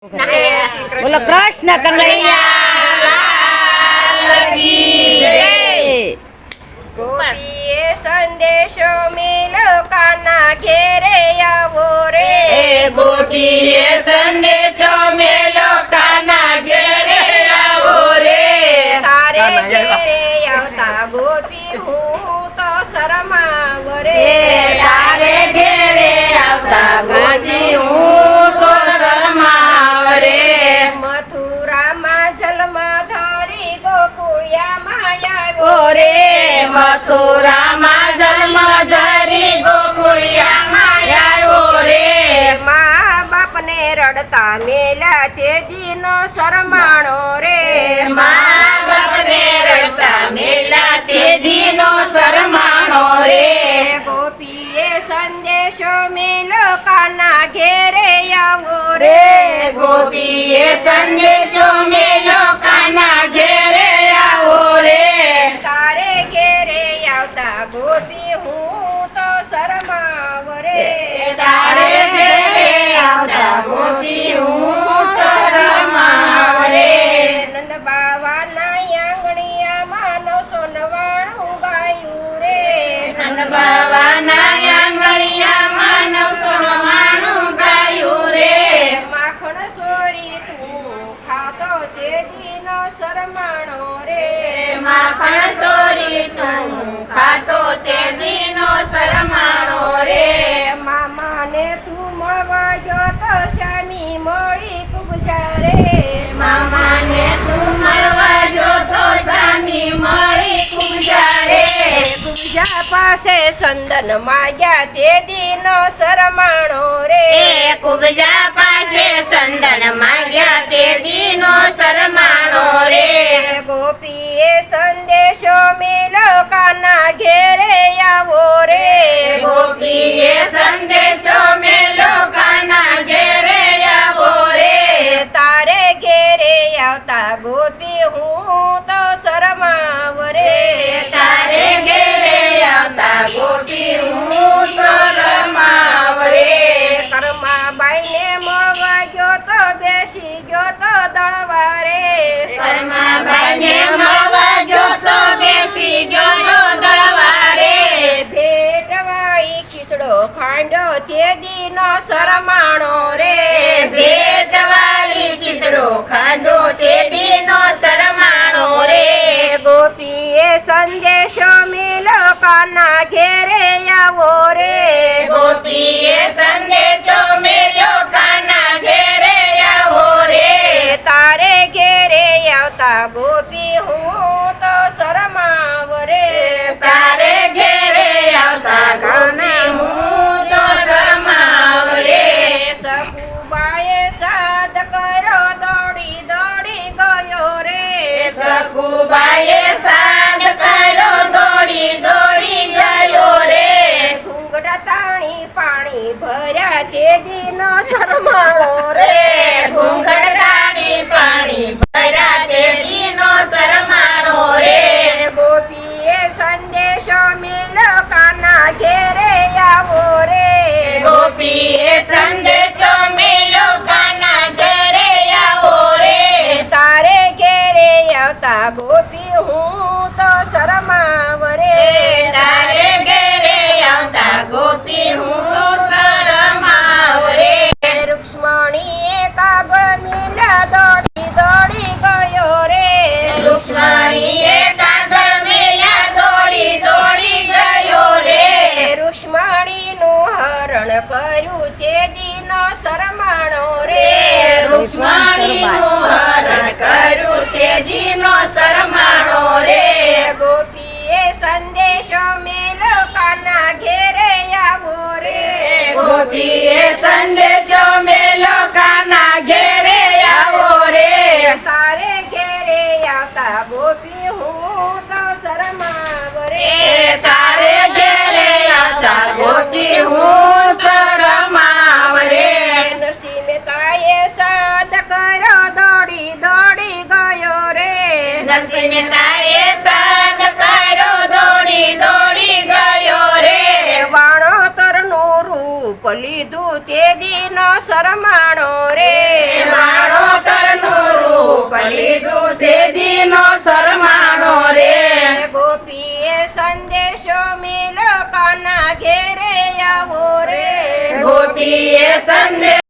बोलो कृष्ण कन्हैया लाल की जय। गोपीए संदेशो मिलो काना घेरे आवो रे। गोपीए संदेशो मेलो काना घेरे आवो रे। तारे घेरे आवता गोपी हूँ तो शरमाव रे। तारे घेरे आवता गोपी हूँ तो शरमाव रे। मथुरा માં જલમાં ધરી ગોકુળિયા માયા रे मथुरा માં જન્મ ધરી ગોકુળિયા માયા રે। મા બાપને રડતા મેલા તે દીનો શરમાણો રે। મા બાપને રડતા મેલા તે દીનો શરમાણો રે। ગોપીએ સંદેશો મેલો કાના ઘેરે આવો રે। ગોપીએ સંદેશો મેલો કાના ઘેરે આવો રે। તારે ઘેરે આવતા ગોપી હું તો શરમાવ રે। તારે ઘેરે આવતા ગોપી હું શરમાવ રે। નંદ બાવાના આંગણિયા માનો સોનવાણું ગાયું રે। નંદ બાવાના આંગણિયામાં 999 ગાયું રે। માખણ સોરી તું ખાતો તે દીનો શરમાણો રે। માખણ ચોરી તું ખાતો તે દીનો શરમાણો રે। મામાને તું મળવા ગયો તો શામી મળી કુબજા રે। મામાને તું મળવા જોતો સામી મળી કુબજા રે। કુબજા પાસે સંદન માગ્યા તે દીનો શરમાણો રે। કુબજા પાસે સંદન માગ્યા તે દીનો શરમાણો રે। ગોપીએ સંદેશો મેલો કાના ઘેરે આવો રે। ગોપીએ સંદેશો મેલો કાના ઘેરે આવો રે। તારે ઘેરે આવતા ગોપી હું તો શરમાવ રે। તારે ઘેરે આવતા ગોપી હું શરમાવ રે। કર્માબાઈને મળવા ગયો તો બેસી ગયો તો દળવા રે। કર્માબાઈને મળવા જોતો બેસી ગયો તો દળવા રે। ભેટવાળી ખીસડો ખાંડો તે દીનો શરમાણો રે। ભેટવાળી ખીસડો ખાધો તે દીનો શરમાણો રે। ગોપીએ સંદેશો મેલો કાના ઘેરે આવો રે। ગોપીએ સંદેશો મેલો કાના ઘેરે આવો રે। તારે ઘેરે આવતા ગોપી હું તો શરમાવ રે। તારે ઘેરે આવતા ગોપી હું તો શરમાવ રે। સકુબાએ સાદ કર્યો દોડી દોડી ગયો રે। સખુબાઈએ સાદ કર્યો દોડી દોડી ગયો રે। ઘૂંઘટા તાણી પાણી ભર્યા તે દીનો શરમાળો રે। ઘૂંઘટદાની પાણી ભર્યા તે દીનો શરમાણો રે। ગોપીએ સંદેશો મેલો કાના ઘેરે આવો રે। ગોપીએ સંદેશો મેલો કાના ઘેરે આવો રે। તારે ઘેરે આવતા ગોપી હું તો શરમાવ રે। તારે ઘેરે આવતા ગોપી હું તો શરમાવ રે। રૂક્ષ્મણીએ કાગળ મેલ્યા દોડી દોડી ગયો રે। રૂક્ષ્મણીએ કાગળ મેલ્યા દોડી દોડી ગયો રે। રૂક્ષ્મણીનું હરણ કર્યું તે દીનો શરમાણો રે। રૂક્ષ્મણીનું હરણ કર્યું તે દીનો શરમાણો રે। ગોપીએ સંદેશો મેલો કાના ઘેરે આવો રે। ગોપીએ સંદેશો મેલો કાના ઘેરે આવો રે। તારે ઘેરે આવતા ગોપી હું તો શરમાવ રે। તારે ઘેરે આવતા ગોપી હું શરમાવ રે। નરસિંહ મહેતાએ સાદ કર્યો દોડી દોડી ગયો રે। નરસિંહ મહેતાએ સાદ કર્યો દોડી દોડી ગયો રે। વાણોતરનું રૂપ લી લીધું તે દીનો શરમાણો રે વાણોતરનું રૂપ લીધું તે દીનો શરમાણો રે ગોપીએ સંદેશો મિલો કાના ઘેરે આવો રે ગોપીએ સંદેશ